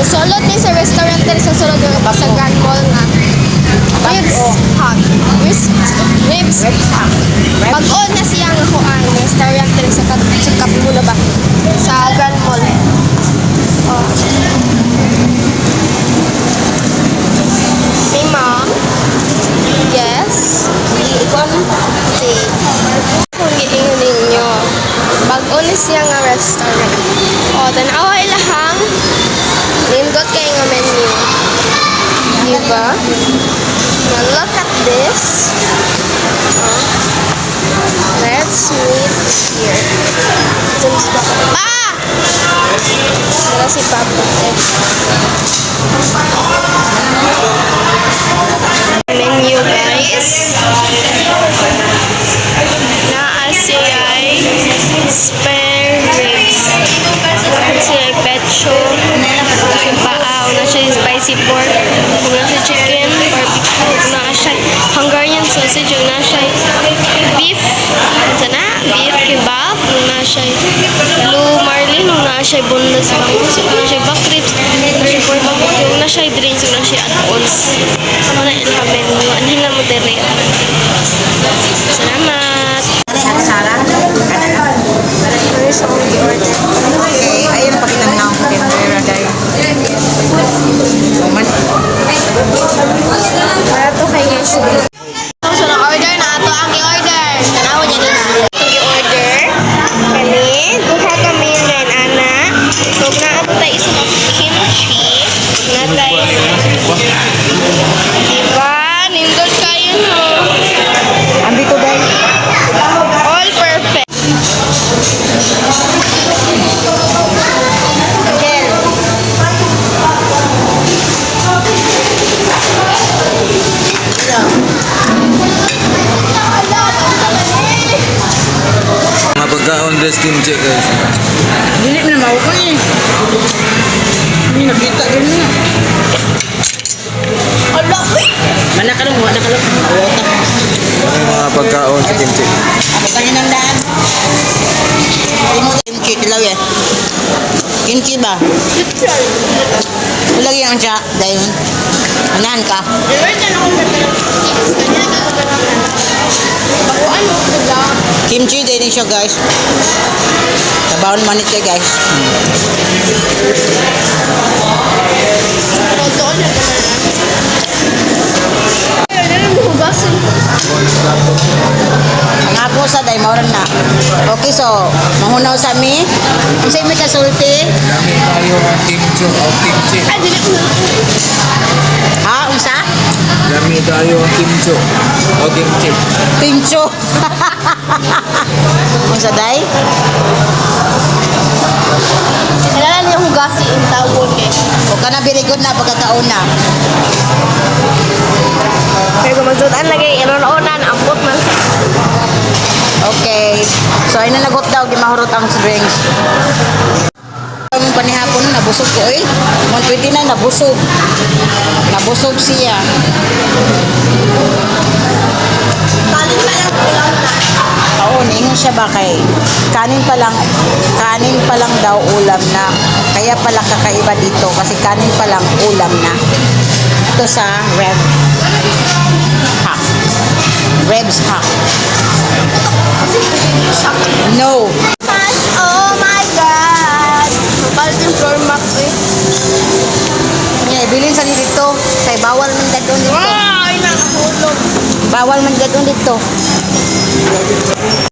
Sulod ni sa restaurant din sa sulod ng sa Grand Mall nga. Ribs Hut. Ribs Hut. Pag-on na siya nga ko ang restaurant din sa Kapulo ba? Sa Grand Mall. Oh. May mom. Yes. Ikon. Kung giingon ninyo. Pag-on na siya nga restaurant. O, tanawa ilahang nindot kayo nga menu. Diba? Now look at this. Let's meet here. Ito si Papa. Pa! Wala si Papa. Menu guys. Naasiyay spare ribs. Naasiyay pecho. Yung paa. Una siya spicy pork. Una siya chicken. Barbecue. Una siya Hungarian sausage. Una siya beef. Sana? Beef kebab. Una siya blue marlin. Una siya boneless bangus. Una siya back ribs. Una siya pork barbecue. Una siya drinks. Una siya add-ons. Una ilha menu. Anhin na mo dere. Salamat! Okay, ayun pakita na ako kay Mera guys. Ito kay Yeshu. So, na-order na ito ang i-order. Tanaw niya din na. Ang i-order. Kani, duha kami rin, ana. Huwag na ito tayo isa ng kimchi. Na tayo. Diba? Nindot kayo, no? Ambito guys. All perfect. Mga pagkaon des kimchi guys. Dili na mao ko eh. Hindi nakita ganun na. Ala, uy! Mana ka lang, wala ka lang. Awota. May mga pagkaon sa kimchi. Ako tayo ng daan. Hindi mo kimchi, tilaw eh. Kimchi ba? Wala yan ang siya, dahil. Anahan ka. I-order na ako sa Kanya na ako sa Bakuan mo ko lang. Kimchi din siya guys. Tabawon manit kayo guys. Doon na naman. Ayun, na mo hugasin. Ang apo sa day mauran na. Okay, so mahunaw sa mi. Ang sa imi kasulti. Kami tayo ang kimchi o kimchi. Ay, dili ko na. Ha, unsa? Kami tayo ang kimchi o kimchi. Pincho. Unsa day? Kailangan niya hugasin yung tawon eh. O ka na very good na pagkakauna. Kaya kung magsudan lagi, iron-onan, ambot man. Okay. So ay na nagot daw gimahurot ang drinks. Ang panihapon nabusog ko eh. 129 nabusog. Nabusog siya. Kanin pa lang ulam na. Oo, ningon siya ba kay kanin pa lang daw ulam na. Kaya pala kakaiba dito kasi kanin pa lang ulam na. Ito sa Rebs Hut. No. Oh my God! Mapalit yung floor mat eh. Nga, ibilin sa dito. Kay bawal man gadon dito. Ay, nakahulog. Bawal man gadon dito.